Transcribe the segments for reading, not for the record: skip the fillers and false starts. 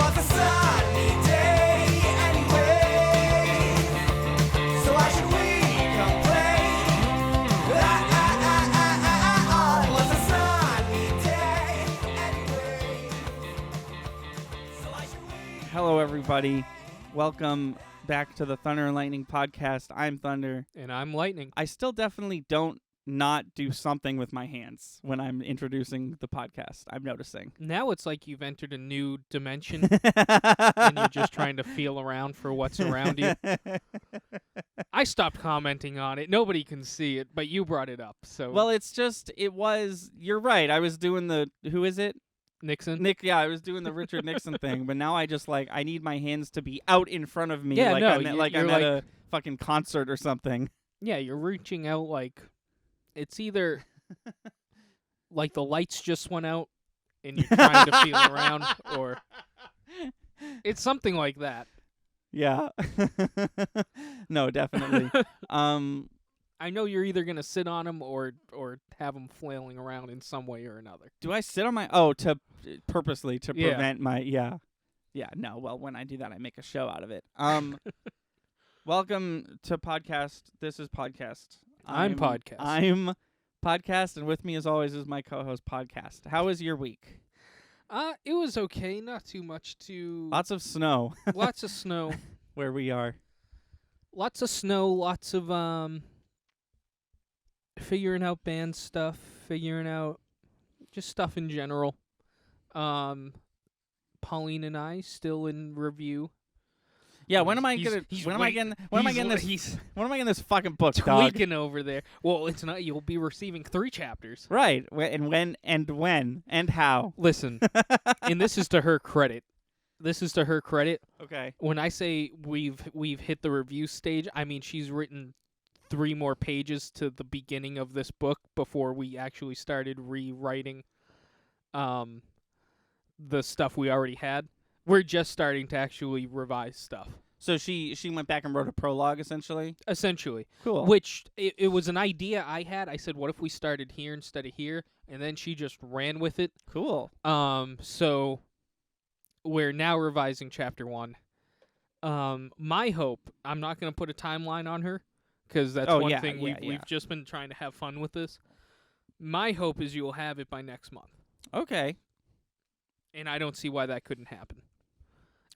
was a sunny day anyway. So why should we complain? It was a sunny day anyway. So why should we? Hello, everybody. Welcome back to the Thunder and Lightning podcast. I'm Thunder. And I'm Lightning. I still definitely don't not do something with my hands when I'm introducing the podcast. I'm noticing. Now it's like you've entered a new dimension and you're just trying to feel around for what's around you. I stopped commenting on it. Nobody can see it, but you brought it up. So Well, you're right. I was doing who is it? Nixon. Nick, yeah, I was doing the Richard Nixon thing, but now I just I need my hands to be out in front of me, Yeah, like no, I'm, you're I'm at a fucking concert or something. Yeah, you're reaching out like it's either like the lights just went out and you're trying to feel around, or it's something like that. Yeah. No, definitely. I know you're either gonna sit on them or have them flailing around in some way or another. Do I sit on my purposely to Yeah. prevent my no, well, when I do that I make a show out of it. Welcome to podcast. This is podcast. I'm podcast. I'm podcast, and with me as always is my co-host podcast. How was your week? It was okay. Not too much to. Lots of snow Lots of snow. where we are. Lots of snow. Lots of figuring out band stuff. Figuring out just stuff in general. Pauline and I still in review. Yeah, when am I He's- gonna he's when am I wait- getting He's this fucking book, dog? tweaking over there. Well, it's not. You'll be receiving 3 chapters. Right. And when and how? Listen, and this is to her credit. This is to her credit. Okay. When I say we've hit the review stage, I mean she's written 3 more pages to the beginning of this book before we actually started rewriting the stuff we already had. We're just starting to actually revise stuff. So she went back and wrote a prologue, essentially. Essentially. Cool. Which it was an idea I had. I said, what if we started here instead of here? And then she just ran with it. Cool. So we're now revising chapter 1. My hope, I'm not going to put a timeline on her because that's one thing we've just been trying to have fun with this. My hope is you'll have it by next month. Okay. And I don't see why that couldn't happen.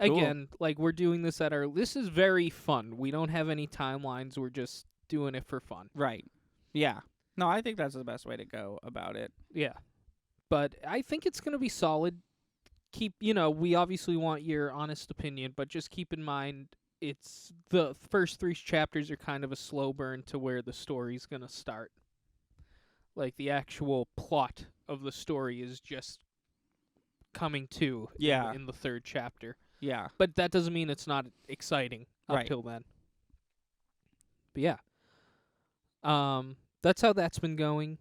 Cool. Again, we're doing this this is very fun. We don't have any timelines. We're just doing it for fun. Right. Yeah. No, I think that's the best way to go about it. Yeah. But I think it's going to be solid. We obviously want your honest opinion, but just keep in mind it's the first 3 chapters are kind of a slow burn to where the story's going to start. Like the actual plot of the story is just coming to in the 3rd chapter. Yeah. But that doesn't mean it's not exciting up Right. till then. But yeah. That's how that's been going.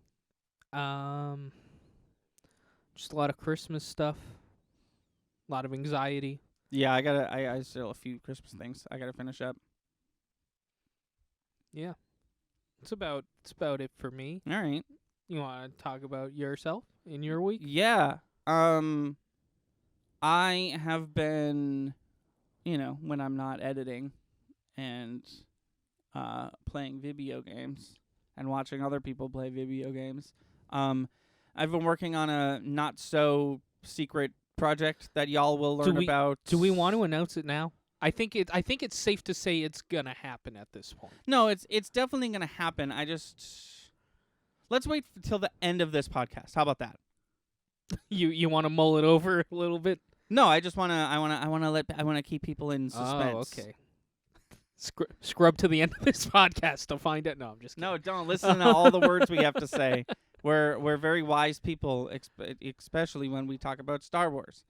Just a lot of Christmas stuff. A lot of anxiety. Yeah, I still a few Christmas things I gotta finish up. Yeah. It's about it for me. All right. You want to talk about yourself in your week? Yeah. I have been, when I'm not editing and playing video games and watching other people play video games. I've been working on a not so secret project that y'all will learn about. Do we want to announce it now? I think it's safe to say it's gonna happen at this point. No, it's definitely gonna happen. Let's wait till the end of this podcast. How about that? You want to mull it over a little bit? No, I want to keep people in suspense. Oh, okay. Scrub to the end of this podcast to find it. No, I'm just kidding. No, don't listen to all the words we have to say. We're very wise people, especially when we talk about Star Wars,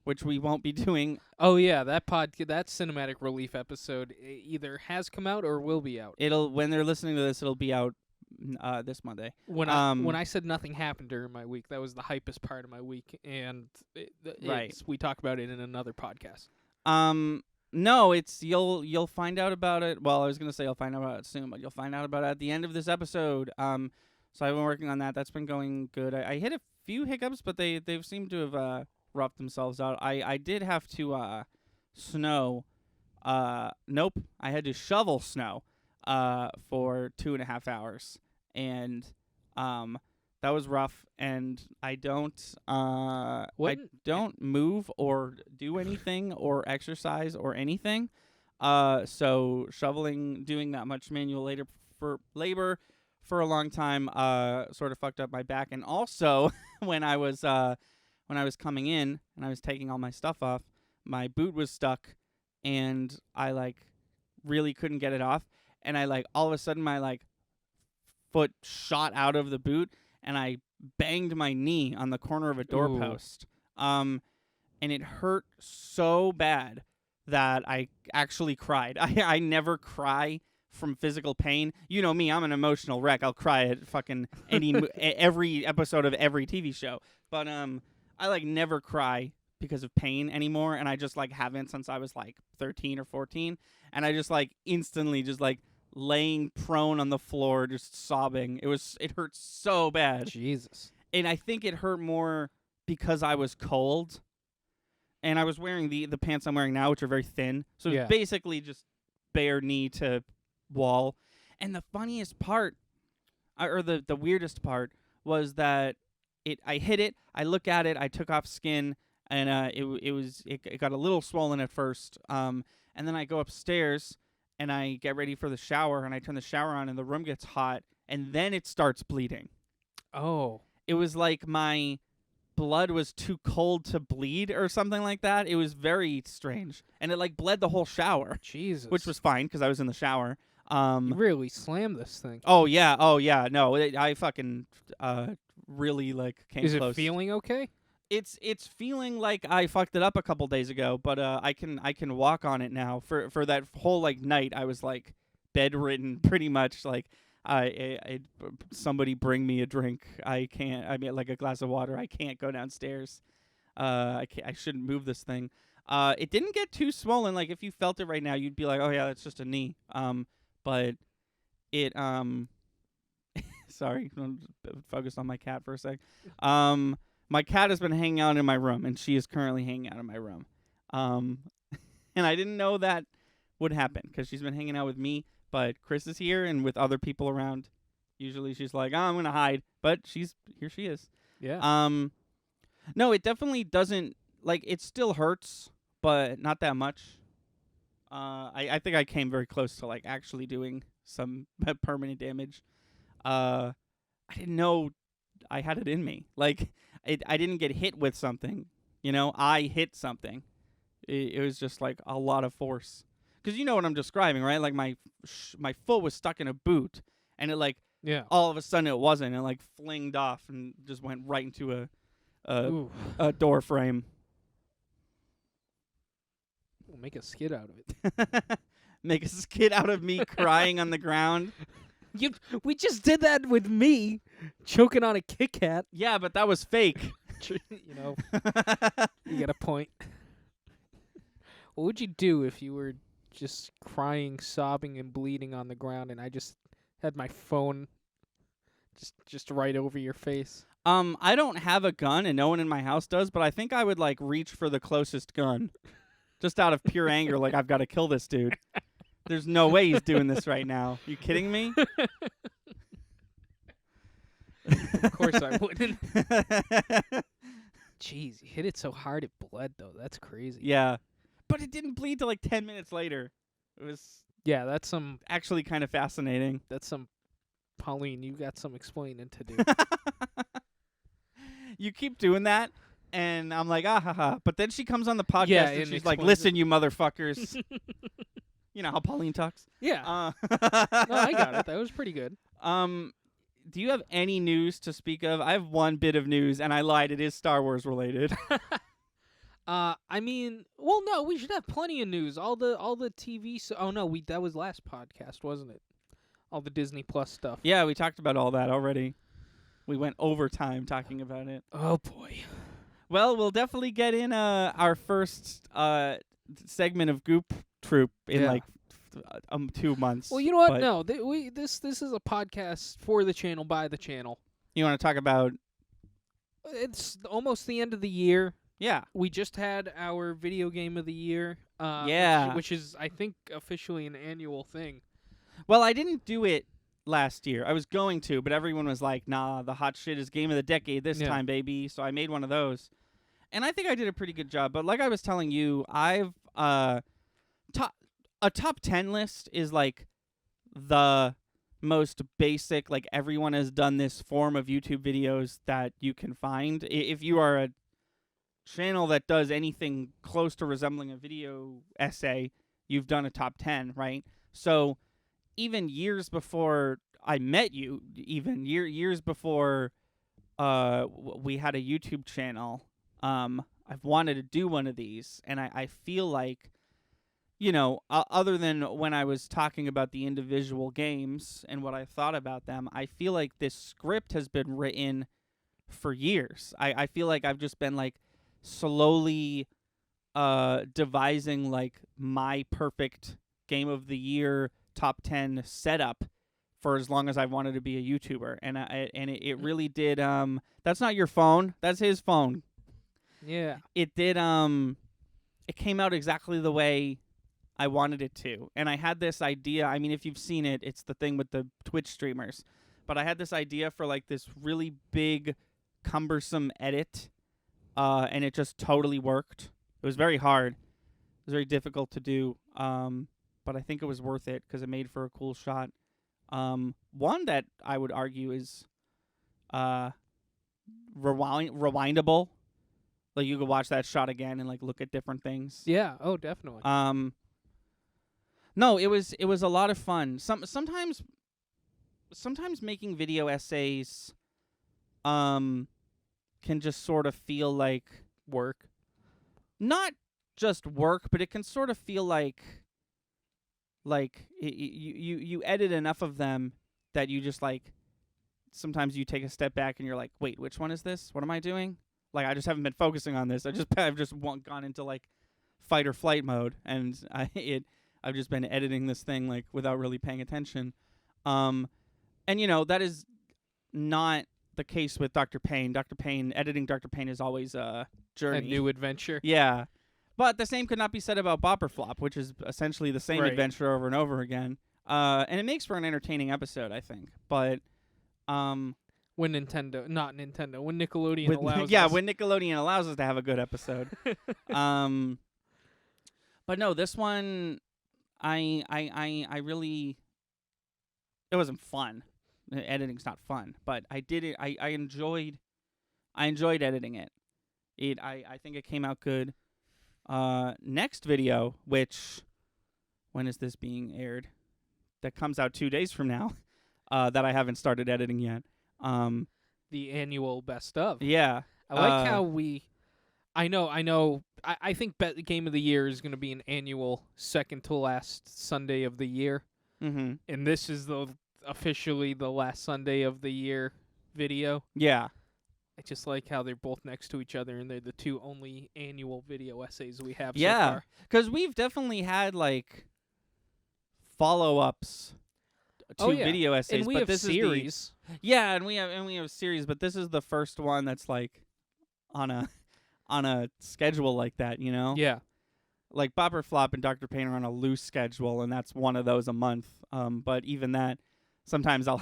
which we won't be doing. Oh yeah, that cinematic relief episode either has come out or will be out. When they're listening to this, it'll be out this Monday. When I said nothing happened during my week, that was the hypest part of my week, and we talk about it in another podcast. No, you'll find out about it. Well, I was gonna say you'll find out about it soon, but you'll find out about it at the end of this episode. So I've been working on that. That's been going good. I hit a few hiccups, but they've seemed to have rough themselves out. I did have to snow. Nope, I had to shovel snow for 2.5 hours, and that was rough. And I don't move or do anything or exercise or anything. So shoveling, doing that much manual labor for a long time sort of fucked up my back. And also when I was coming in and I was taking all my stuff off, my boot was stuck and I like really couldn't get it off, and I like all of a sudden my like foot shot out of the boot and I banged my knee on the corner of a doorpost. And it hurt so bad that I actually cried. I never cry from physical pain. You know me, I'm an emotional wreck. I'll cry at fucking every episode of every TV show. But I like never cry because of pain anymore, and I just like haven't since I was like 13 or 14, and I just like instantly just like laying prone on the floor just sobbing. It hurt so bad. Jesus. And I think it hurt more because I was cold. And I was wearing the pants I'm wearing now, which are very thin. So it's basically just bare knee to wall. And the funniest part, or the weirdest part, was that I hit it, I look at it, I took off skin, and it got a little swollen at first. And then I go upstairs and I get ready for the shower, and I turn the shower on and the room gets hot, and then it starts bleeding. Oh. It was like my blood was too cold to bleed or something like that. It was very strange, and it like bled the whole shower. Jesus. Which was fine because I was in the shower. You really slammed this thing. Oh yeah. No, I fucking really like came close. Is close. It feeling okay? It's feeling like I fucked it up a couple days ago, but I can walk on it now. For that whole like night, I was like bedridden pretty much. Like I somebody bring me a drink. I can't. I mean, like a glass of water. I can't go downstairs. I shouldn't move this thing. It didn't get too swollen. Like if you felt it right now, you'd be like, oh yeah, that's just a knee. But it sorry, focus on my cat for a sec. My cat has been hanging out in my room, and she is currently hanging out in my room. And I didn't know that would happen because she's been hanging out with me. But Chris is here and with other people around. Usually she's like, oh, I'm going to hide. But here she is. Yeah. No, it definitely doesn't, like, it still hurts, but not that much. I think I came very close to, like, actually doing some permanent damage. I didn't know I had it in me. Like, I didn't get hit with something. You know, I hit something. It was just, like, a lot of force. Because you know what I'm describing, right? Like my foot was stuck in a boot, and it like all of a sudden it wasn't, and like flinged off and just went right into a door frame. We'll make a skit out of it. Make a skit out of me crying on the ground. We just did that with me choking on a Kit Kat. Yeah, but that was fake. You know, you get a point. What would you do if you were just crying, sobbing, and bleeding on the ground, and I just had my phone just right over your face? I don't have a gun, and no one in my house does, but I think I would like reach for the closest gun, just out of pure anger. Like I've got to kill this dude. There's no way he's doing this right now. You kidding me? Of course I wouldn't. Jeez, you hit it so hard it bled though. That's crazy. Yeah. But it didn't bleed till like 10 minutes later. It was that's some actually kind of fascinating. That's some Pauline, you got some explaining to do. You keep doing that, and I'm like, ah ha ha. But then she comes on the podcast and she's like, listen, you motherfuckers. You know how Pauline talks? Yeah. No, I got it. That was pretty good. Do you have any news to speak of? I have one bit of news, and I lied. It is Star Wars related. I mean, well, no, we should have plenty of news. All the TV. That was last podcast, wasn't it? All the Disney Plus stuff. Yeah, we talked about all that already. We went overtime talking about it. Oh boy. Well, we'll definitely get in our first segment of Goop Troop in like 2 months. Well, you know what? No, this is a podcast for the channel, by the channel. You want to talk about? It's almost the end of the year. Yeah. we just had our video game of the year. Yeah. which is I think officially an annual thing. Well, I didn't do it last year. I was going to, but everyone was like, "Nah, the hot shit is game of the decade this Yeah. time, baby." So I made one of those, and I think I did a pretty good job. But like I was telling you, I've a top 10 list is like the most basic. Like everyone has done this form of YouTube videos that you can find. If you are a channel that does anything close to resembling a video essay, you've done a top 10, right? So even years before I met you, even years before we had a YouTube channel, I've wanted to do one of these, and I feel like, you know, other than when I was talking about the individual games and what I thought about them, I feel like this script has been written for years. I feel like I've just been like slowly devising like my perfect game of the year top 10 setup for as long as I wanted to be a YouTuber, and it really did. That's not your phone. That's his phone. Yeah. It did. It came out exactly the way I wanted it to, and I had this idea. I mean, if you've seen it, it's the thing with the Twitch streamers. But I had this idea for like this really big, cumbersome edit, and it just totally worked. It was very hard. It was very difficult to do. But I think it was worth it because it made for a cool shot. One that I would argue is rewindable. Like you could watch that shot again and like look at different things. Yeah. Oh, definitely. No, it was a lot of fun. Sometimes making video essays can just sort of feel like Work. not just work, but it can sort of feel like you edit enough of them that you just like sometimes you take a step back and you're like, wait, which one is this? What am I doing? Like I just haven't been focusing on this. I've just gone into like fight or flight mode, and I've just been editing this thing like without really paying attention. And you know that is not the case with Dr. Payne. Editing Dr. Payne is always a journey. A new adventure. Yeah. But the same could not be said about Bopper Flop, which is essentially the same Right. adventure over and over again. And it makes for an entertaining episode, I think. But When Nickelodeon allows yeah, us. when Nickelodeon allows us to have a good episode. But no, this one I really, it wasn't fun. Editing's not fun, but I did it. I enjoyed editing it. I think it came out good. Next video, which when is this being aired? That comes out 2 days from now. That I haven't started editing yet. The annual best of. Yeah. I like how we. I know. I think Game of the Year is going to be an annual second to last Sunday of the year, Mm-hmm. and this is officially the last Sunday of the year video. Yeah. I just like how they're both next to each other, and they're the two only annual video essays we have so Yeah. far. Because we've definitely had like follow-ups to Oh, yeah. video essays, And we but have this series. is yeah, and we have series, but this is the first one that's like on a schedule like that, you know? Yeah. Like Bopper Flop and Dr. Payne are on a loose schedule, and that's one of those a month. But even that, sometimes we'll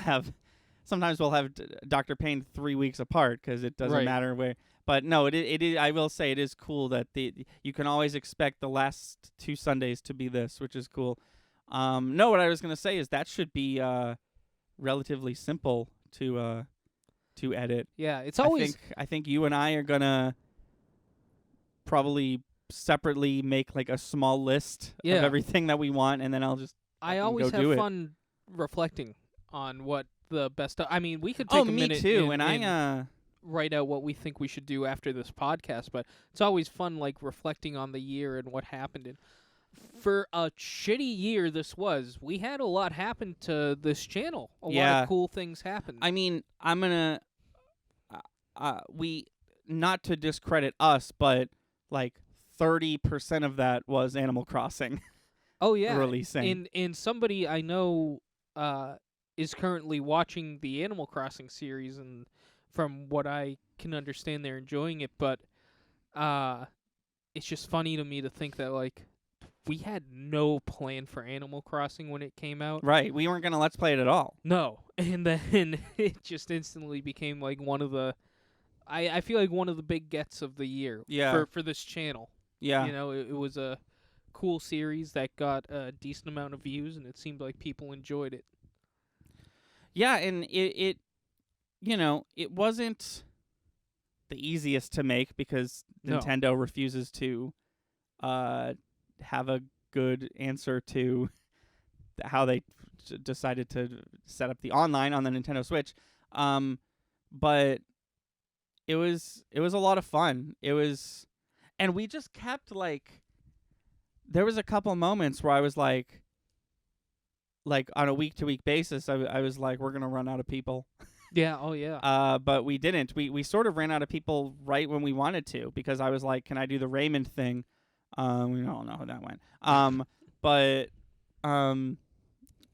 have Dr. Payne 3 weeks apart because it doesn't Right. matter where. But no, it is. I will say it is cool that you can always expect the last 2 Sundays to be this, which is cool. No, what I was gonna say is that should be relatively simple to edit. Yeah. It's always. I think you and I are gonna probably separately make like a small list Yeah. of everything that we want, and then I'll just I fucking always go do have it. fun reflecting on what the best. I mean, we could take oh, a me minute too. and I write out what we think we should do after this podcast, but it's always fun like reflecting on the year and what happened. And for a shitty year this was, we had a lot happen to this channel. A lot Yeah. of cool things happened. I mean, I'm gonna we not to discredit us, but like 30% of that was Animal Crossing oh yeah. releasing. And somebody I know is currently watching the Animal Crossing series, and from what I can understand they're enjoying it, but it's just funny to me to think that like we had no plan for Animal Crossing when it came out. Right. We weren't gonna let's play it at all. No, and then it just instantly became like one of the. I feel like one of the big gets of the year. Yeah. For this channel. Yeah. You know, it was a cool series that got a decent amount of views, and it seemed like people enjoyed it. Yeah, and it you know, it wasn't the easiest to make because No. Nintendo refuses to have a good answer to how they decided to set up the online on the Nintendo Switch. But it was a lot of fun. And we just kept like there was a couple moments where I was like on a week-to-week basis, I was like, we're gonna run out of people. Yeah. Oh yeah. But we didn't. We sort of ran out of people right when we wanted to because I was like, can I do the Raymond thing? We don't know how that went.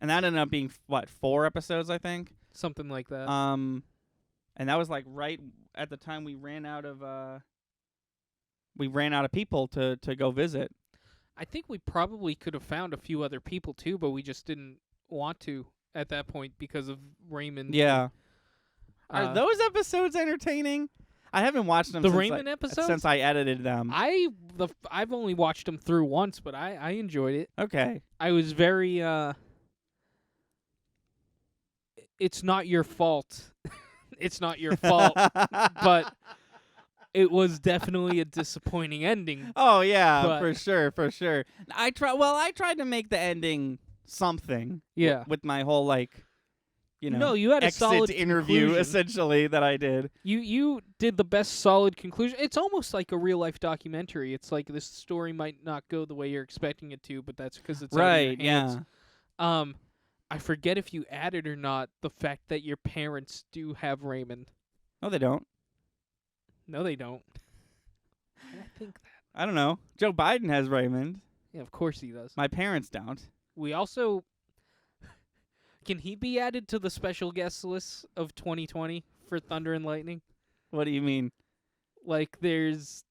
And that ended up being 4 episodes, I think. Something like that. And that was like right at the time we ran out of people to go visit. I think we probably could have found a few other people too, but we just didn't want to at that point because of Raymond. Yeah. Are Uh, those episodes entertaining? I haven't watched them the since Raymond episodes? since I edited them. I've only watched them through once, but I enjoyed it. Okay. I was very it's not your fault. It's not your fault, but it was definitely a disappointing ending. Oh yeah, But- for sure. I tried to make the ending something. Yeah. With my whole No, you had a exit solid interview conclusion. essentially that I did. You did the best solid conclusion. It's almost like a real life documentary. It's like this story might not go the way you're expecting it to, but that's because it's out of Right, your hands. yeah. I forget if you added or not the fact that your parents do have Raymond. No, they don't. No, they don't. I think that. I don't know. Joe Biden has Raymond. Yeah, of course he does. My parents don't. We also can he be added to the special guest list of 2020 for Thunder and Lightning? What do you mean? Like there's,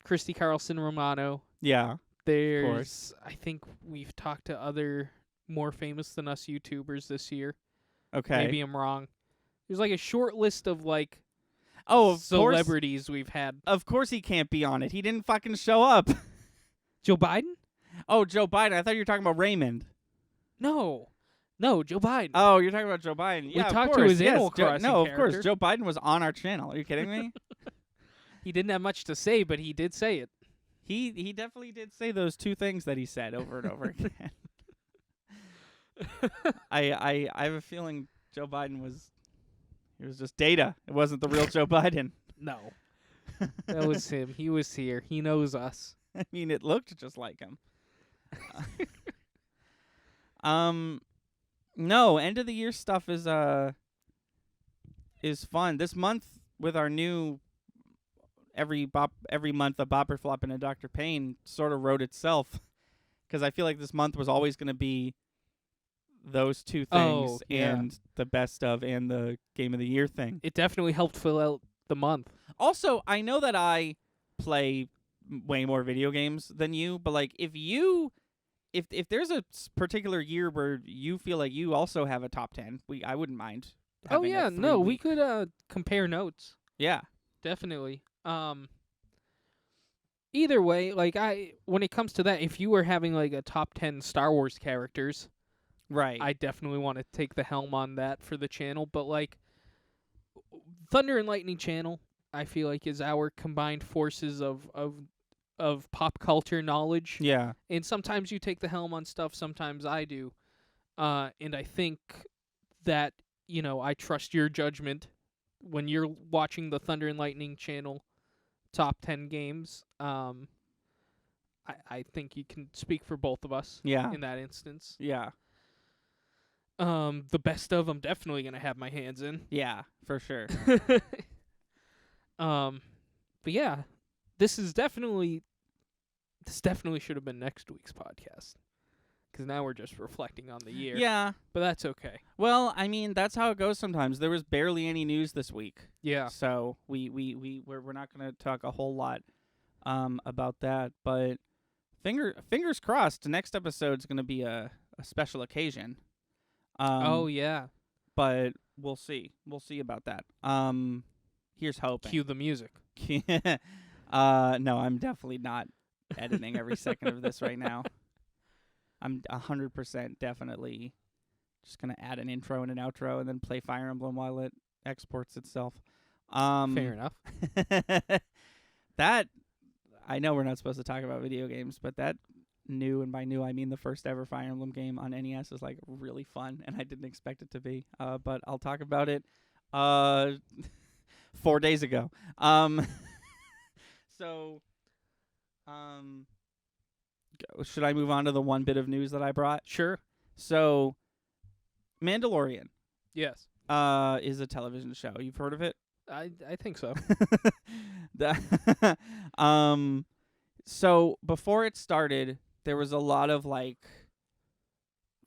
Christy Carlson Romano. Yeah. There's I think we've talked to other more famous than us YouTubers this year. Okay. Maybe I'm wrong. There's like a short list of like Oh, of course. celebrities we've had. Of course he can't be on it. He didn't fucking show up. Joe Biden? Oh, Joe Biden. I thought you were talking about Raymond. No, Joe Biden. Oh, you're talking about Joe Biden. Yeah, of talked to course, his yes. Animal Crossing No, of character. course. Joe Biden was on our channel. Are you kidding me? He didn't have much to say, but he did say it. He definitely did say those two things that he said over and over again. I have a feeling Joe Biden was just data. It wasn't the real Joe Biden. No, that was him. He was here. He knows us. I mean, it looked just like him. No, end of the year stuff is fun. This month with our new every month a Bopper Flop and a Dr. Payne sort of wrote itself because I feel like this month was always going to be those two things Oh, yeah. and the best of and the game of the year thing. It definitely helped fill out the month. Also, I know that I play way more video games than you, but like if there's a particular year where you feel like you also have a top 10, I wouldn't mind. Oh having a yeah, no, we 3-week. could compare notes. Yeah. Definitely. Either way, like when it comes to that, if you were having like a top 10 Star Wars characters, Right. I definitely want to take the helm on that for the channel. But like Thunder and Lightning channel, I feel like is our combined forces of pop culture knowledge. yeah. And sometimes you take the helm on stuff, sometimes I do. And I think that, I trust your judgment when you're watching the Thunder and Lightning channel top 10 games. I think you can speak for both of us Yeah. in that instance. Yeah. The best of I'm definitely going to have my hands in. Yeah, for sure. But yeah, this definitely should have been next week's podcast. 'cause now we're just reflecting on the year. Yeah. But that's okay. Well, I mean, that's how it goes sometimes. There was barely any news this week. Yeah. So we're not going to talk a whole lot about that, but fingers crossed the next episode's going to be a special occasion. Oh yeah. But we'll see. We'll see about that. Here's hoping. Cue the music. No, I'm definitely not editing every second of this right now. I'm 100% definitely just gonna add an intro and an outro and then play Fire Emblem while it exports itself. Fair enough. That I know we're not supposed to talk about video games, but that new, and by new I mean the first ever Fire Emblem game on NES, is like really fun, and I didn't expect it to be. But I'll talk about it 4 days ago. So, should I move on to the one bit of news that I brought? Sure. So, Mandalorian Yes. is a television show. You've heard of it? I think so. So before it started, there was a lot of like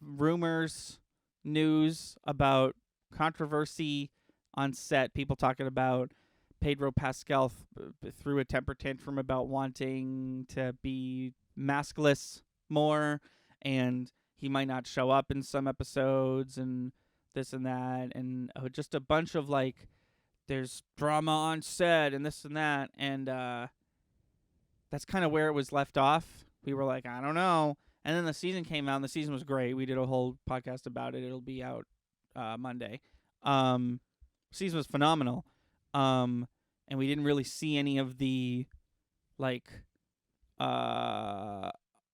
rumors, news about controversy on set. People talking about Pedro Pascal threw a temper tantrum about wanting to be maskless more, and he might not show up in some episodes, and this and that, and just a bunch of like, there's drama on set and this and that, and that's kind of where it was left off. We were like, I don't know. And then the season came out, and the season was great. We did a whole podcast about it. It'll be out Monday. Season was phenomenal. And we didn't really see any of the like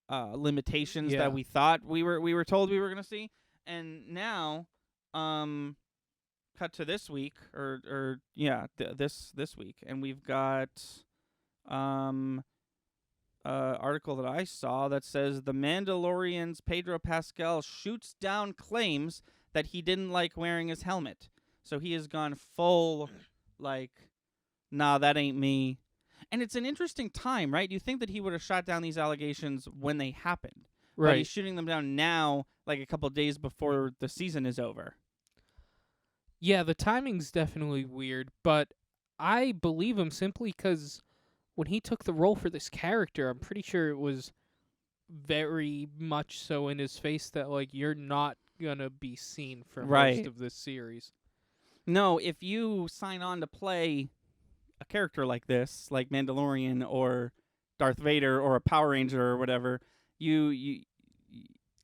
limitations Yeah. that we thought we were told we were going to see. And now cut to this week this week, and we've got article that I saw that says The Mandalorian's Pedro Pascal shoots down claims that he didn't like wearing his helmet. So he has gone full like, nah, that ain't me. And it's an interesting time, right? You think that he would have shot down these allegations when they happened. But he's shooting them down now, like a couple of days before the season is over. Yeah, the timing's definitely weird, but I believe him simply because when he took the role for this character, I'm pretty sure it was very much so in his face that, like, you're not gonna be seen for most of this series. No, if you sign on to play a character like this, like Mandalorian or Darth Vader or a Power Ranger or whatever, you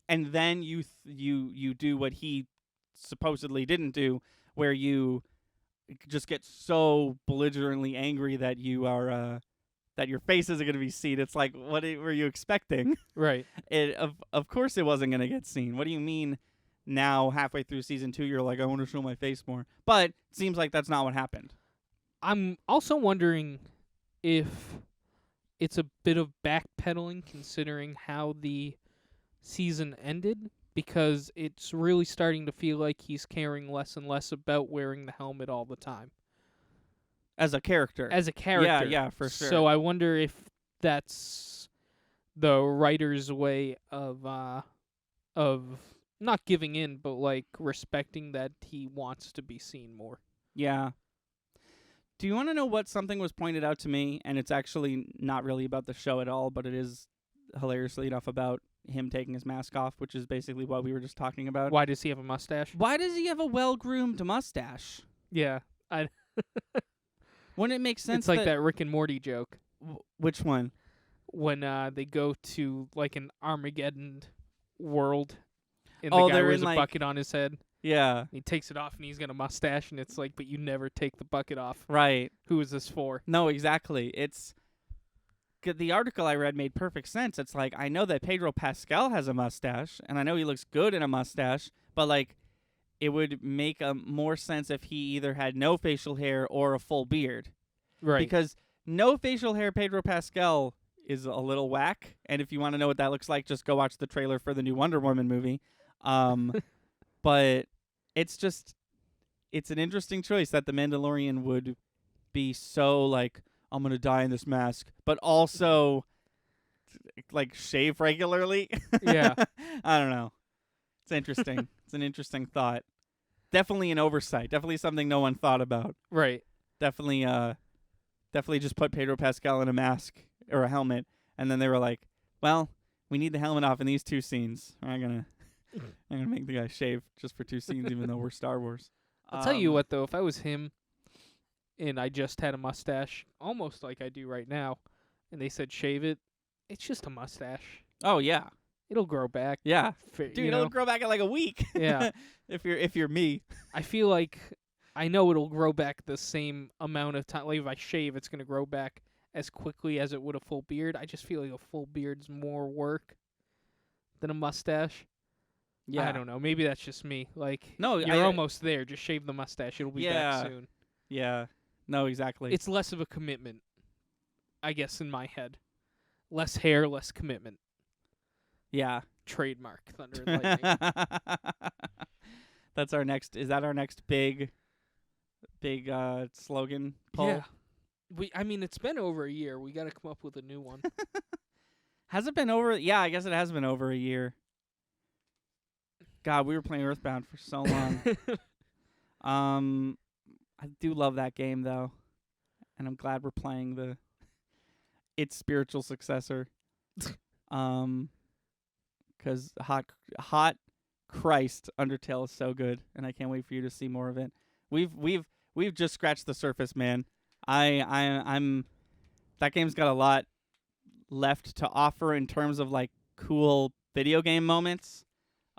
and then you do what he supposedly didn't do, where you just get so belligerently angry that you are that your face isn't going to be seen. It's like, what were you expecting? Right. Of course it wasn't going to get seen. What do you mean now, halfway through season 2, you're like, I want to show my face more? But it seems like that's not what happened. I'm also wondering if it's a bit of backpedaling considering how the season ended, because it's really starting to feel like he's caring less and less about wearing the helmet all the time. As a character. Yeah, for sure. So I wonder if that's the writer's way of not giving in, but like respecting that he wants to be seen more. Yeah. Do you want to know what something was pointed out to me? And it's actually not really about the show at all, but it is hilariously enough about him taking his mask off, which is basically what we were just talking about. Why does he have a mustache? Why does he have a well-groomed mustache? Yeah, Wouldn't it make sense? it's like that Rick and Morty joke Which one? when they go to like an Armageddon world, and Oh, the guy they're wears in, a like- bucket on his head. Yeah, He takes it off and he's got a mustache, and it's like, but you never take the bucket off. right. Who is this for? No, exactly. The article I read made perfect sense. It's like, I know that Pedro Pascal has a mustache, and I know he looks good in a mustache, but like, it would make more sense if he either had no facial hair or a full beard. Right. Because no facial hair Pedro Pascal is a little whack, and if you want to know what that looks like, just go watch the trailer for the new Wonder Woman movie. But it's an interesting choice that the Mandalorian would be so like, I'm going to die in this mask, but also like shave regularly. Yeah. I don't know. It's interesting. It's an interesting thought. Definitely an oversight. Definitely something no one thought about. Right. Definitely just put Pedro Pascal in a mask or a helmet, and then they were like, well, we need the helmet off in these 2 scenes. I'm gonna make the guy shave just for 2 scenes, even though we're Star Wars. I'll tell you what, though, if I was him and I just had a mustache, almost like I do right now, and they said shave it, it's just a mustache. Oh yeah, It'll grow back. yeah, Dude, dude, it'll grow back in like a week. Yeah. if you're me. I feel like I know it'll grow back the same amount of time. Like if I shave, it's going to grow back as quickly as it would a full beard. I just feel like a full beard's more work than a mustache. Yeah, I don't know. Maybe that's just me. Like, No, you're almost there. Just shave the mustache. It'll be Yeah. back soon. Yeah, no, exactly. It's less of a commitment, I guess, in my head. Less hair, less commitment. yeah. Trademark Thunder and Lightning. That's our next. Is that our next big slogan? Poll? Yeah. I mean, it's been over a year. We got to come up with a new one. Has it been over? Yeah, I guess it has been over a year. God, we were playing Earthbound for so long. I do love that game though, and I'm glad we're playing its spiritual successor. 'Cause hot Christ, Undertale is so good, and I can't wait for you to see more of it. We've just scratched the surface, man. I'm that game's got a lot left to offer in terms of like cool video game moments,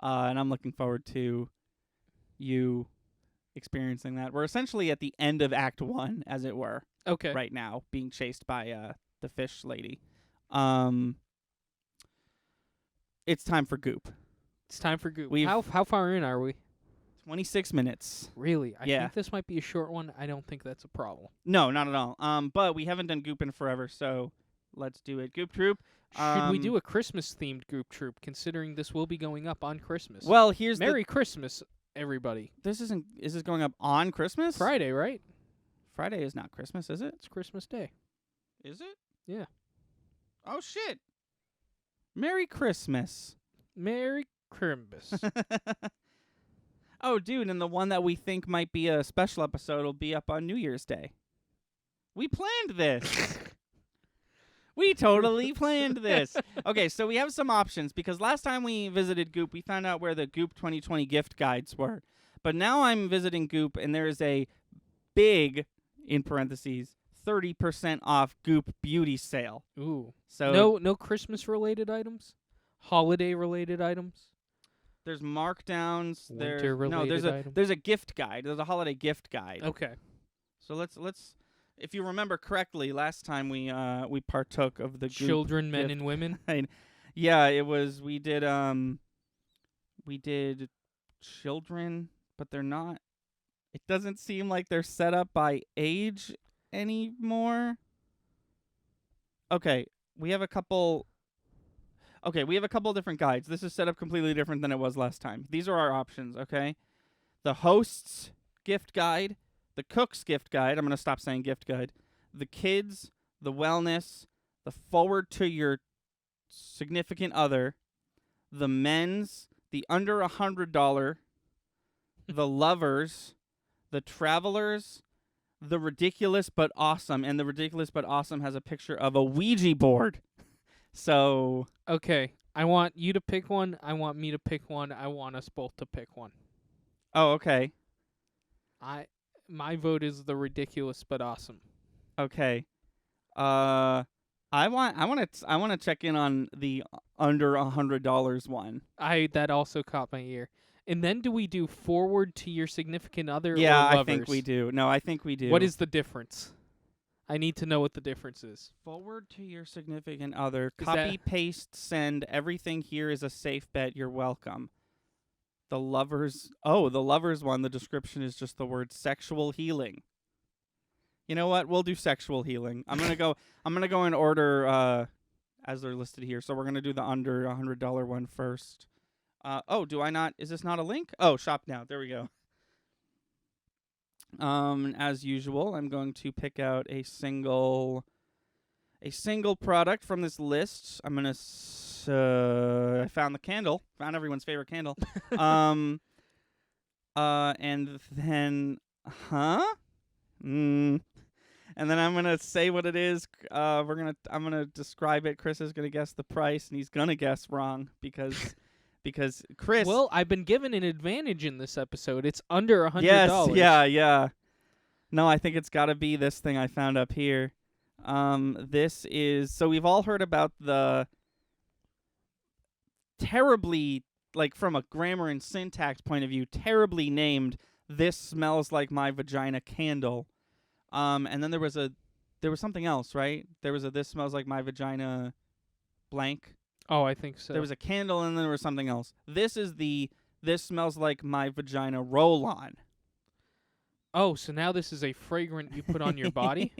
and I'm looking forward to you experiencing that. We're essentially at the end of Act 1, as it were, Okay. right now, being chased by the fish lady. It's time for Goop. It's time for Goop. We've- How far in are we? 26 minutes. Really? I Yeah. think this might be a short one. I don't think that's a problem. No, not at all. But we haven't done Goop in forever, so let's do it. Goop Troop. Should we do a Christmas-themed Goop Troop, considering this will be going up on Christmas? Well, here's Merry Christmas, everybody. Is this going up on Christmas? Friday, right? Friday is not Christmas, is it? It's Christmas Day. Is it? Yeah. Oh shit. Merry Christmas. Merry Christmas. Oh, dude, and the one that we think might be a special episode will be up on New Year's Day. We planned this. We totally planned this. Okay, so we have some options because last time we visited Goop, we found out where the Goop 2020 gift guides were. But now I'm visiting Goop, and there is a big, in parentheses, 30% off Goop beauty sale. Ooh. So No Christmas-related items? Holiday-related items? there's markdowns. Winter-related items? There's a gift guide. There's a holiday gift guide. Okay. So let's if you remember correctly, last time we partook of the Goop Children, men, gift. and women? Yeah, it was we did children, but they're not. It doesn't seem like they're set up by age anymore. Okay, we have a couple different guides. This is set up completely different than it was last time. These are our options, okay? The host's gift guide, the cook's gift guide. I'm going to stop saying gift guide. The kids, the wellness, the forward to your significant other, the men's, the under $100, the lovers, the travelers, the ridiculous but awesome. And the ridiculous but awesome has a picture of a Ouija board. So Okay. I want you to pick one. I want me to pick one. I want us both to pick one. oh, okay. My vote is the ridiculous but awesome. Okay. I want to check in on the under $100 one. That also caught my ear. And then do we do forward to your significant other Yeah, or I lovers? think we do. No, I think we do. What is the difference? I need to know what the difference is. forward to your significant other? Is Copy, that- paste, send. Everything here is a safe bet. You're welcome. The lovers one, the description is just the word sexual healing. You know what? We'll do sexual healing. I'm going to go in order as they're listed here. So we're going to do the under $100 one first. Do I not? Is this not a link? Oh, shop now. There we go. As usual, I'm going to pick out a single a single product from this list. I'm gonna. I found the candle. Found everyone's favorite candle. And then, and then I'm gonna say what it is. I'm gonna describe it. Chris is gonna guess the price, and he's gonna guess wrong because Chris. Well, I've been given an advantage in this episode. It's under $100. Yes, yeah. No, I think it's got to be this thing I found up here. This is, so we've all heard about the terribly, like from a grammar and syntax point of view, terribly named "This Smells Like My Vagina" candle. And then there was something else, right? There was a "This Smells Like My Vagina" blank. Oh, I think so. There was a candle and then there was something else. This is the "This Smells Like My Vagina" roll-on. Oh, so now this is a fragrant you put on your body?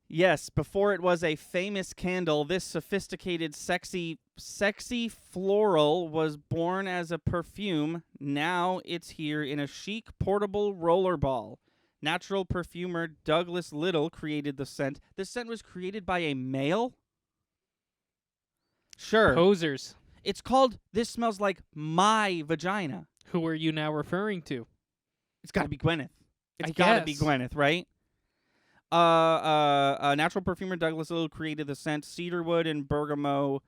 Yes, before it was a famous candle, this sophisticated, sexy floral was born as a perfume. Now it's here in a chic, portable rollerball. Natural perfumer Douglas Little created the scent. This scent was created by a male? Sure. Posers. It's called "This Smells Like My Vagina." Who are you now referring to? It's got to be Gwyneth. It's I got to be guess. Gwyneth, right? Natural perfumer Douglas Little created the scent cedarwood and bergamot,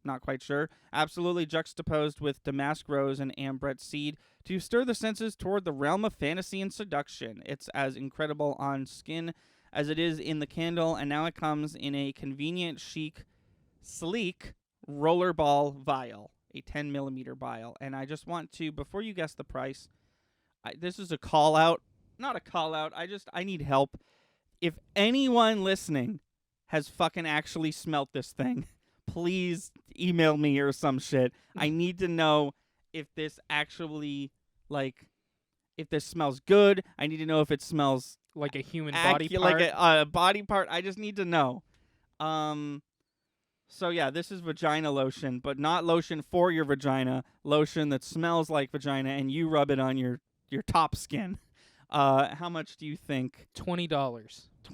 not quite sure, absolutely juxtaposed with damask rose and ambrette seed to stir the senses toward the realm of fantasy and seduction. It's as incredible on skin as it is in the candle, and now it comes in a convenient, chic, sleek rollerball vial, a 10-millimeter vial. And I just want to, before you guess the price, this is a call out, not a call out. I need help. If anyone listening has fucking actually smelt this thing, please email me or some shit. I need to know if this actually, like, if this smells good. I need to know if it smells Like a human body part? like a body part. I just need to know. So yeah, this is vagina lotion, but not lotion for your vagina. Lotion that smells like vagina, and you rub it on your top skin. How much do you think? $20.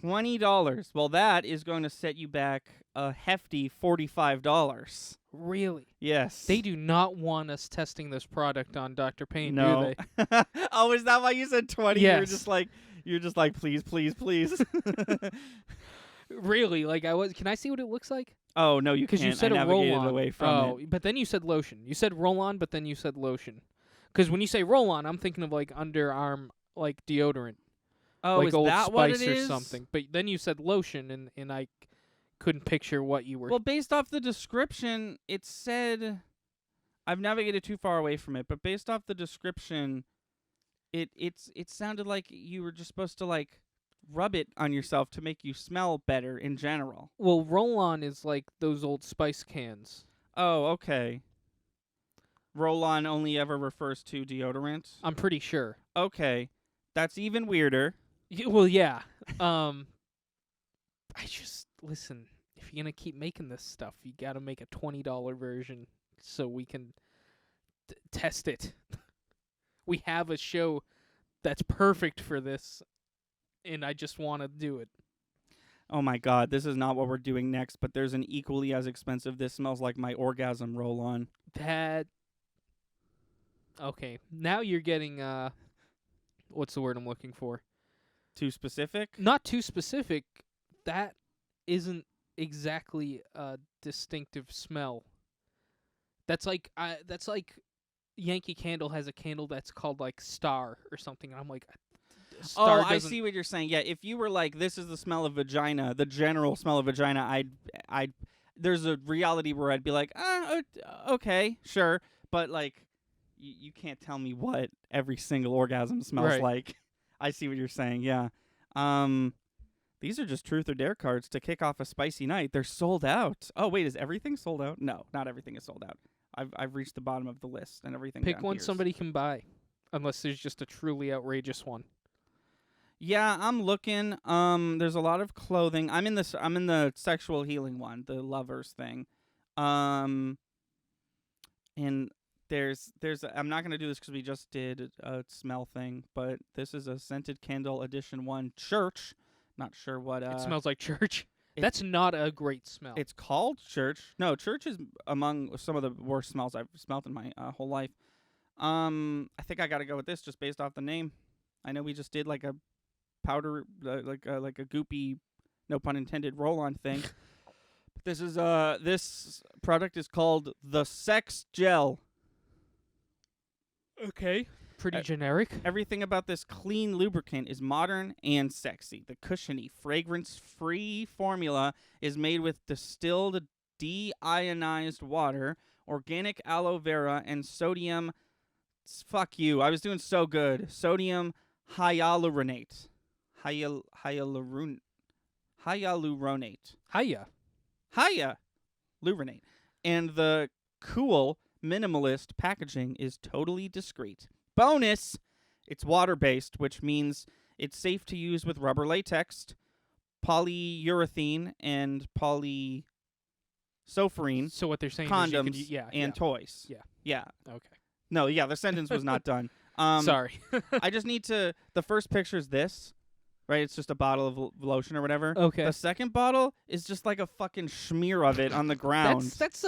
$20. Well, that is going to set you back a hefty $45. Really? Yes. They do not want us testing this product on Dr. Payne, no. do they? Oh, is that why you said 20? Yes. You're just like, please, please, please. Really? Like can I see what it looks like? Oh no, you can't. Because you said I a navigated roll-on. away from it. But then you said lotion. You said roll-on, but then you said lotion. Because when you say roll-on, I'm thinking of like underarm, like deodorant, Oh, like is Old that Spice what it or is? something. But then you said lotion, and I couldn't picture what you were. Well, based off the description, it said, I've navigated too far away from it, but based off the description, it sounded like you were just supposed to like rub it on yourself to make you smell better in general. Well, roll-on is like those Old Spice cans. Oh, okay. Roll-on only ever refers to deodorant. I'm pretty sure. Okay, that's even weirder. Well, yeah. I just listen. If you're gonna keep making this stuff, you gotta make a $20 version so we can test it. We have a show that's perfect for this, and I just want to do it. Oh my god, this is not what we're doing next, but there's an equally as expensive "This Smells Like My Orgasm" roll-on. That. Okay, now you're getting what's the word I'm looking for? Too specific? Not too specific. That isn't exactly a distinctive smell. That's like Yankee Candle has a candle that's called like Star or something, and I'm like, Star Oh, I doesn't- see what you're saying. Yeah, if you were like, this is the smell of vagina, the general smell of vagina, I'd there's a reality where I'd be like, okay, sure, but like, you can't tell me what every single orgasm smells Right. like. I see what you're saying. Yeah. These are just truth or dare cards to kick off a spicy night. They're sold out. Oh wait, is everything sold out? No, not everything is sold out. I've reached the bottom of the list and everything. pick down one here is- somebody can buy, unless there's just a truly outrageous one. Yeah, I'm looking. There's a lot of clothing. I'm in the sexual healing one, the lovers thing. And there's I'm not gonna do this because we just did a smell thing, but this is a scented candle edition 1 church, Not sure what. It smells like church. it- That's not a great smell. It's called church. No, church is among some of the worst smells I've smelled in my whole life. I think I gotta go with this just based off the name. I know we just did like a powder, like a goopy, no pun intended, roll-on thing. But this product is called the Sex Gel. okay. Pretty Uh, generic. Everything about this clean lubricant is modern and sexy. The cushiony, fragrance-free formula is made with distilled deionized water, organic aloe vera, and sodium. Fuck you. I was doing so good. Sodium hyaluronate. Hyaluronate. Hiya. Hyaluronate. And the cool minimalist packaging is totally discreet. Bonus, it's water-based, which means it's safe to use with rubber latex, polyurethane, and polysopherine So what they're saying is you could, condoms yeah, and toys. Yeah. Yeah. Okay. No, yeah, the sentence was not done. Sorry. I just need to... The first picture is this, right? It's just a bottle of lotion or whatever. Okay. The second bottle is just like a fucking smear of it on the ground. That's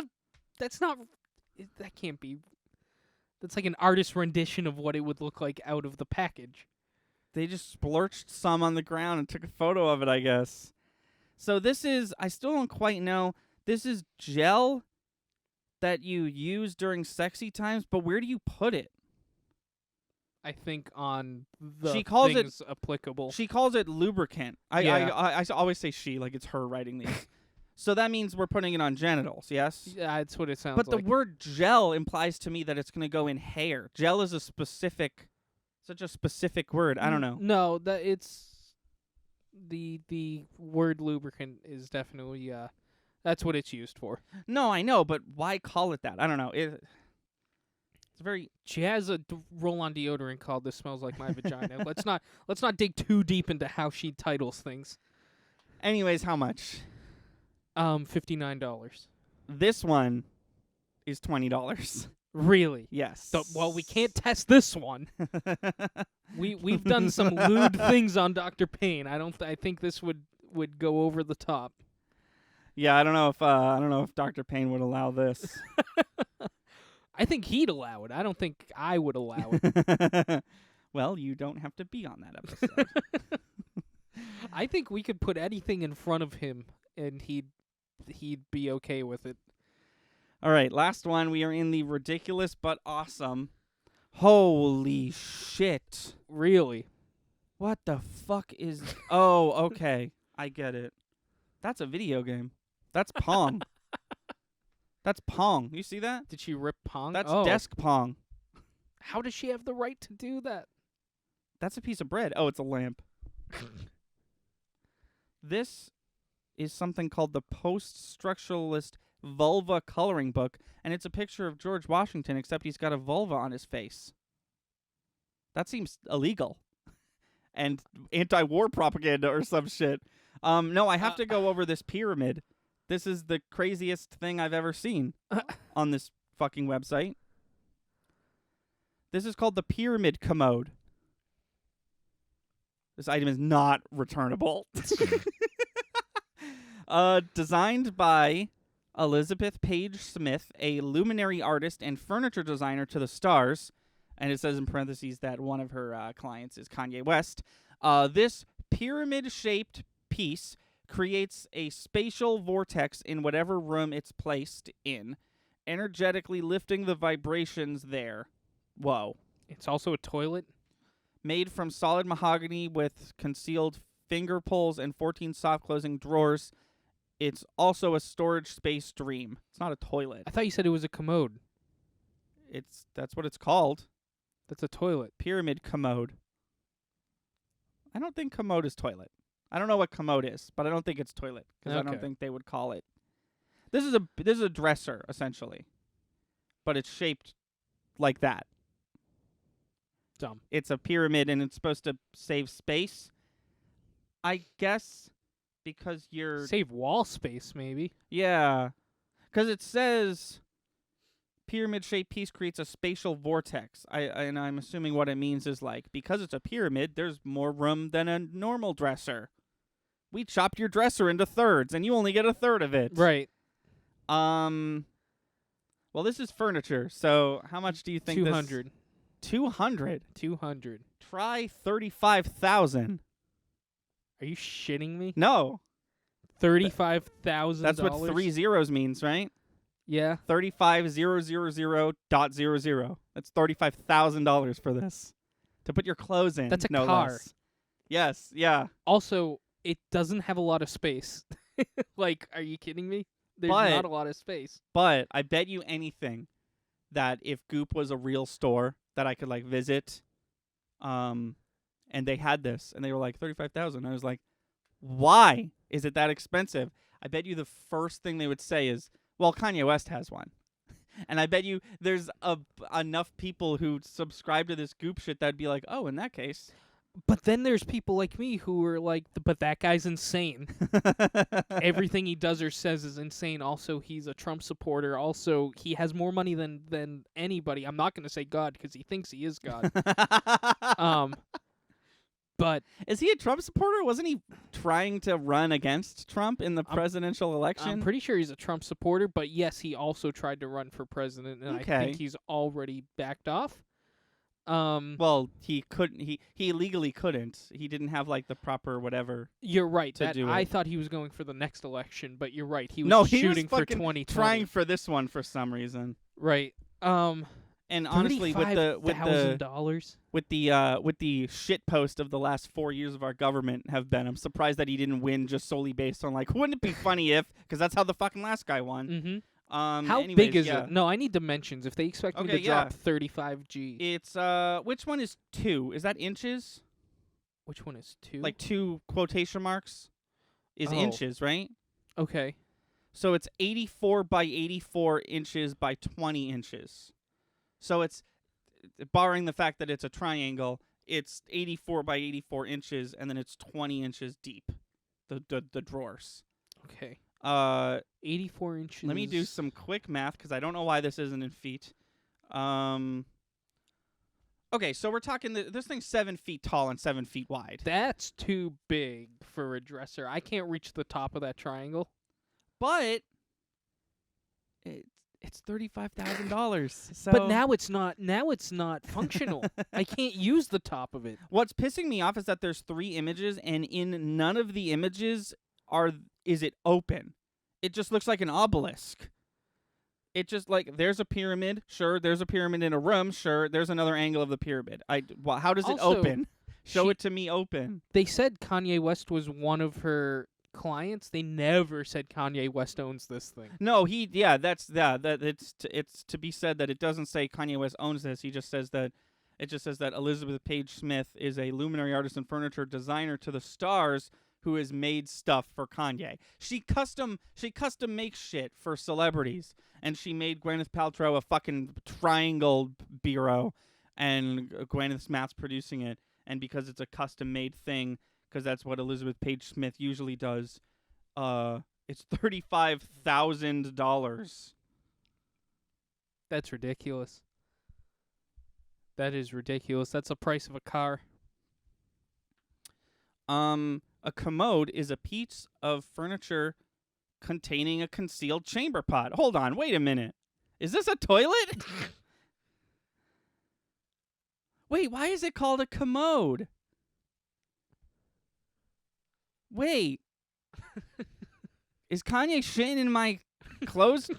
not that can't be. That's like an artist rendition of what it would look like out of the package. They just splurched some on the ground and took a photo of it, I guess. So this is, I still don't quite know. This is gel that you use during sexy times, but where do you put it? I think on the She calls it- things applicable. She calls it lubricant. Yeah. I always say she, like it's her writing these. So that means we're putting it on genitals, yes? Yeah, that's what it sounds But the like. word gel implies to me that it's going to go in hair. Gel is such a specific word. I don't know. No, that it's the word lubricant is definitely that's what it's used for. No, I know, but why call it that? I don't know. It's very... She has a roll-on deodorant called "This Smells Like My Vagina." Let's not dig too deep into how she titles things. Anyways, how much? $59. This one is $20. Really? Yes. Well, we can't test this one. We've done some lewd things on Dr. Payne. I think this would go over the top. Yeah, I don't know if Dr. Payne would allow this. I think he'd allow it. I don't think I would allow it. Well, you don't have to be on that episode. I think we could put anything in front of him and he'd be okay with it. All right, last one. We are in the ridiculous but awesome. Holy shit. Really? What the fuck is... Oh, okay. I get it. That's a video game. That's Pong. That's Pong. You see that? Did she rip Pong? That's oh. desk Pong. How does she have the right to do that? That's a piece of bread. Oh, it's a lamp. This is something called the Post-Structuralist Vulva Coloring Book, and it's a picture of George Washington, except he's got a vulva on his face. That seems illegal. And anti-war propaganda or some shit. No, I have to go over this pyramid. This is the craziest thing I've ever seen on this fucking website. This is called the Pyramid Commode. This item is not returnable. Designed by Elizabeth Page Smith, a luminary artist and furniture designer to the stars. And it says in parentheses that one of her clients is Kanye West. This pyramid-shaped piece creates a spatial vortex in whatever room it's placed in, energetically lifting the vibrations there. Whoa. It's also a toilet? Made from solid mahogany with concealed finger pulls and 14 soft-closing drawers. It's also a storage space dream. It's not a toilet. I thought you said it was a commode. That's what it's called. That's a toilet. Pyramid commode. I don't think commode is toilet. I don't know what commode is, but I don't think it's toilet because I don't Okay. think they would call it. This is a dresser essentially, but it's shaped like that. Dumb. It's a pyramid and it's supposed to save space. I guess because you're Save wall space, maybe. yeah, because it says pyramid-shaped piece creates a spatial vortex. And I'm assuming what it means is like because it's a pyramid, there's more room than a normal dresser. we chopped your dresser into thirds, and you only get a third of it. Right. Well, this is furniture, so how much do you think 200. this... 200? 200. Try 35,000. Are you shitting me? No. $35,000. That's what 3 zeros means, right? Yeah. 35,000.00. That's $35,000 for this. To put your clothes in. That's a no car. less. Yes, yeah. Also, it doesn't have a lot of space. Like, are you kidding me? There's But- not a lot of space. But I bet you anything that if Goop was a real store that I could like visit, and they had this and they were like 35,000, I was like, why is it that expensive? I bet you the first thing they would say is, well, Kanye West has one. And I bet you there's enough people who subscribe to this Goop shit that'd be like, oh, in that case. But then there's people like me who are like, but that guy's insane. Everything he does or says is insane. Also, he's a Trump supporter. Also, he has more money than anybody. I'm not going to say God because he thinks he is God. But Is he a Trump supporter? Wasn't he trying to run against Trump in the presidential election? I'm pretty sure he's a Trump supporter. But yes, he also tried to run for president, and I Okay. think he's already backed off. Well, he couldn't. He legally couldn't. He didn't have like the proper whatever. You're right. to do I it. thought he was going for the next election, but you're right. He was No, he was shooting for fucking 2020. Trying for this one for some reason. Right. And honestly, with the $35,000. shit post of the last 4 years of our government have been, I'm surprised that he didn't win just solely based on like, wouldn't it be funny if? Because that's how the fucking last guy won. Mm-hmm. How Big is it? No, I need dimensions. If they expect me Okay, to drop 35G. It's which one is 2? Is that inches? Which one is 2? Like 2 quotation marks is Oh. inches, right? Okay. So it's 84 by 84 inches by 20 inches. So it's, barring the fact that it's a triangle, it's 84 by 84 inches, and then it's 20 inches deep, the drawers. Okay. 84 inches. Let me do some quick math, because I don't know why this isn't in feet. Okay, so we're talking, this thing's 7 feet tall and 7 feet wide. That's too big for a dresser. I can't reach the top of that triangle. But it's $35,000. So But now it's not. Now it's not functional. I can't use the top of it. what's pissing me off is that there's 3 images, and in none of the images is it open. It just looks like an obelisk. It just like, there's a pyramid. Sure, there's a pyramid in a room. Sure, there's another angle of the pyramid. Well, how does it Also, open? Show she- it to me open. They said Kanye West was one of her clients. They never said Kanye West owns this thing. No, it's to be said that it doesn't say Kanye West owns this. He just says that Elizabeth Page Smith is a luminary artist and furniture designer to the stars who has made stuff for Kanye. She custom makes shit for celebrities, and she made Gwyneth Paltrow a fucking triangle bureau, and Gwyneth's mass producing it, and because it's a custom made thing, because that's what Elizabeth Page Smith usually does, it's $35,000. That's ridiculous. That is ridiculous. That's the price of a car. A commode is a piece of furniture containing a concealed chamber pot. Hold on, wait a minute. Is this a toilet? Wait, why is it called a commode? Wait. Is Kanye shitting in my clothes?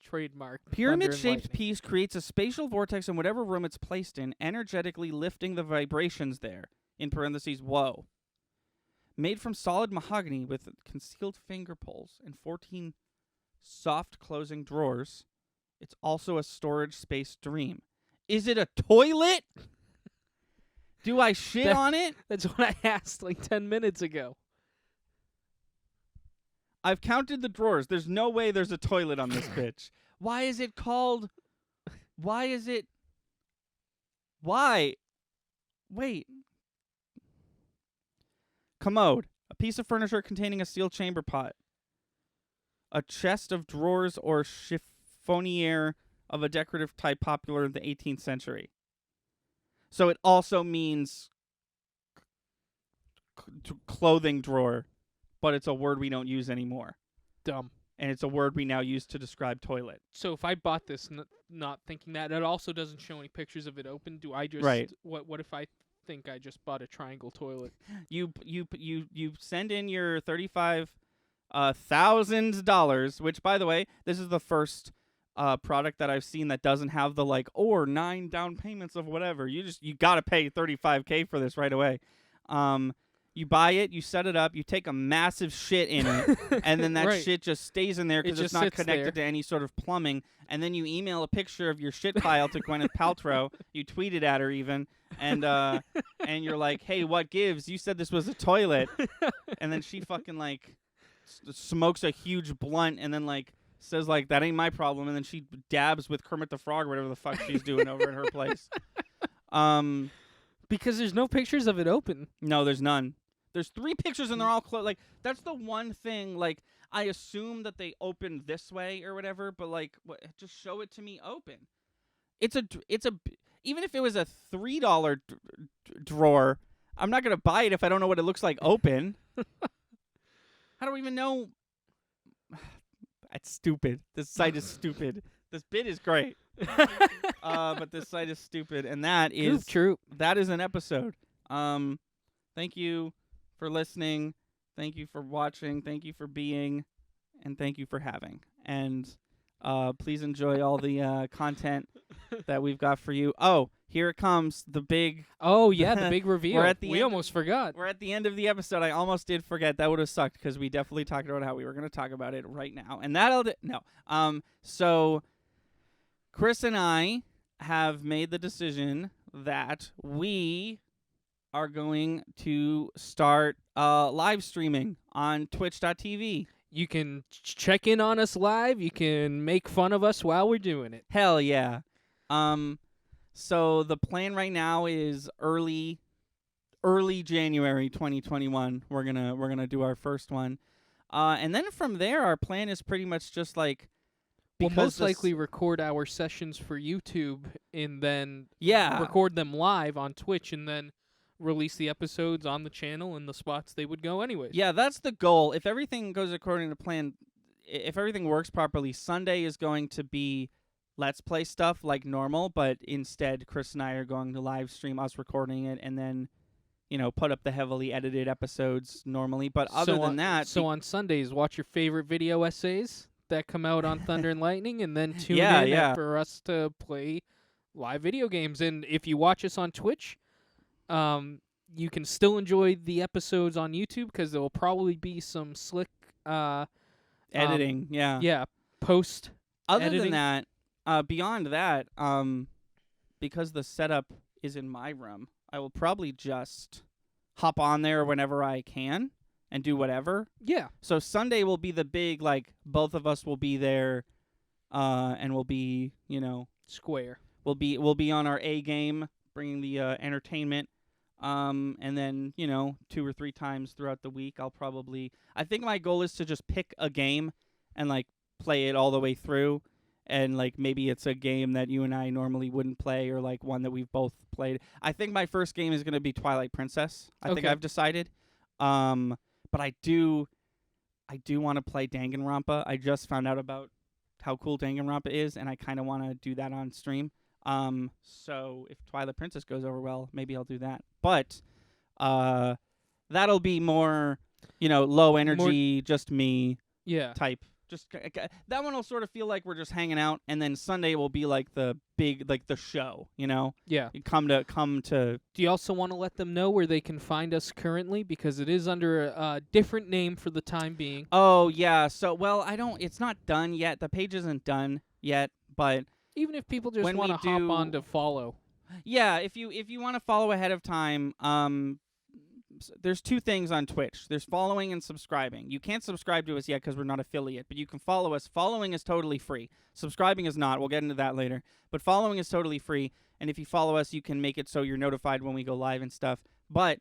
Trademark. Pyramid-shaped piece creates a spatial vortex in whatever room it's placed in, energetically lifting the vibrations there. In parentheses, whoa. Made from solid mahogany with concealed finger pulls and 14 soft closing drawers, it's also a storage space dream. Is it a toilet? Do I shit on it? That's what I asked like 10 minutes ago. I've counted the drawers. There's no way there's a toilet on this bitch. Why is it called... Why? Wait. Commode. A piece of furniture containing a steel chamber pot. A chest of drawers or chiffonier of a decorative type popular in the 18th century. So it also means clothing drawer, but it's a word we don't use anymore. Dumb. And it's a word we now use to describe toilet. So if I bought this not thinking that, it also doesn't show any pictures of it open. Do I just Right. What if I think I just bought a triangle toilet? You send in your $35,000, which, by the way, this is the first product that I've seen that doesn't have the like or 9 down payments of whatever. You gotta pay $35K for this right away. You buy it, you set it up, you take a massive shit in it, and then that Right. shit just stays in there because It it's just not sits connected there. to any sort of plumbing. And then you email a picture of your shit pile to Gwyneth Paltrow. You tweet it at her even, and you're like, "Hey, what gives? You said this was a toilet," and then she fucking like smokes a huge blunt, and then like says like, "That ain't my problem," and then she dabs with Kermit the Frog or whatever the fuck she's doing over at her place. Because there's no pictures of it open. No, there's none. There's 3 pictures and they're all closed. Like, that's the one thing, like, I assume that they open this way or whatever, but, like, just show it to me open. Even if it was a $3 drawer, I'm not going to buy it if I don't know what it looks like open. I don't even know. That's stupid. This site is stupid. This bit is great. But this site is stupid, and that is True. that is an episode. Thank you for listening. Thank you for watching. Thank you for being, and thank you for having. And please enjoy all the content that we've got for you. Oh, here it comes, the big. Oh yeah, the big reveal. We're at the we end- almost forgot. We're at the end of the episode. I almost did forget. That would have sucked because we definitely talked about how we were going to talk about it right now, and no. So Chris and I have made the decision that we are going to start live streaming on twitch.tv. You can check in on us live. You can make fun of us while we're doing it. Hell yeah. So the plan right now is early January 2021. We're gonna do our first one. And then from there our plan is pretty much just like We'll because most likely record our sessions for YouTube and then yeah. record them live on Twitch and then release the episodes on the channel in the spots they would go anyways. Yeah, that's the goal. If everything goes according to plan, if everything works properly, Sunday is going to be Let's Play stuff like normal, but instead Chris and I are going to live stream us recording it and then, put up the heavily edited episodes normally. But other than that... So on Sundays, watch your favorite video essays that come out on Thunder and Lightning and then tune Yeah, in yeah. for us to play live video games. And if you watch us on Twitch... you can still enjoy the episodes on YouTube because there will probably be some slick editing, post. Other editing. than that, beyond that, because the setup is in my room, I will probably just hop on there whenever I can and do whatever. Yeah, So Sunday will be the big, like, both of us will be there, and we'll be, square. we'll be on our A game, bringing the entertainment. And then, 2 or 3 times throughout the week, I think my goal is to just pick a game and, like, play it all the way through. And, like, maybe it's a game that you and I normally wouldn't play or, like, one that we've both played. I think my first game is going to be Twilight Princess. I think Okay. I've decided. But I do want to play Danganronpa. I just found out about how cool Danganronpa is, and I kind of want to do that on stream. So if Twilight Princess goes over well, maybe I'll do that. But that'll be more, low energy, just me Yeah, type. Just that one will sort of feel like we're just hanging out, and then Sunday will be like the big, like the show. yeah. You come to. Do you also want to let them know where they can find us currently because it is under a different name for the time being? Oh yeah. So it's not done yet. The page isn't done yet, but. Even if people just When want to we hop do- on to follow. Yeah, if you want to follow ahead of time, there's 2 things on Twitch. There's following and subscribing. You can't subscribe to us yet because we're not affiliate, but you can follow us. Following is totally free. Subscribing is not. We'll get into that later. But following is totally free, and if you follow us, you can make it so you're notified when we go live and stuff. But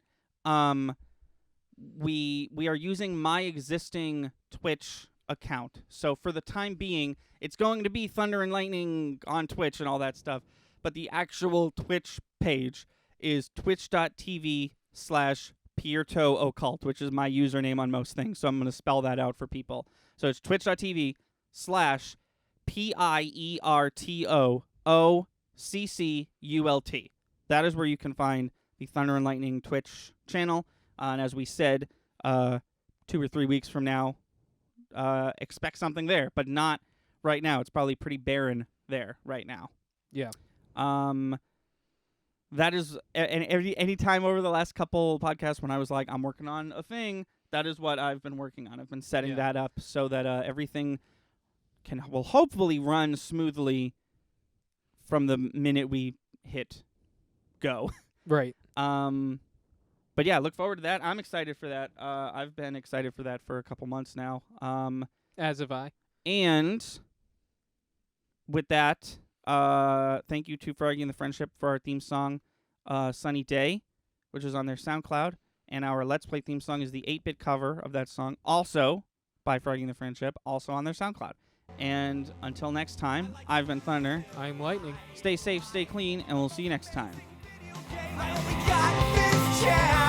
we are using my existing Twitch account. So for the time being, it's going to be Thunder and Lightning on Twitch and all that stuff. But the actual Twitch page is twitch.tv/PlayTheGame. Pierto Occult, which is my username on most things. So I'm going to spell that out for people. So it's twitch.tv/PIERTOOCCULT. That is where you can find the Thunder and Lightning Twitch channel. And as we said, 2 or 3 weeks from now, expect something there, but not right now. It's probably pretty barren there right now. Yeah. That is, and any time over the last couple podcasts when I was like, I'm working on a thing, that is what I've been working on. I've been setting that up so that everything will hopefully run smoothly from the minute we hit go. Right. But yeah, look forward to that. I'm excited for that. I've been excited for that for a couple months now. As have I. And with that, thank you to Froggy and the Friendship for our theme song, Sunny Day, which is on their SoundCloud. And our Let's Play theme song is the 8-bit cover of that song, also by Froggy and the Friendship, also on their SoundCloud. And until next time, I've been Thunder. I'm Lightning. Stay safe, stay clean, and we'll see you next time. Well, we got this chance.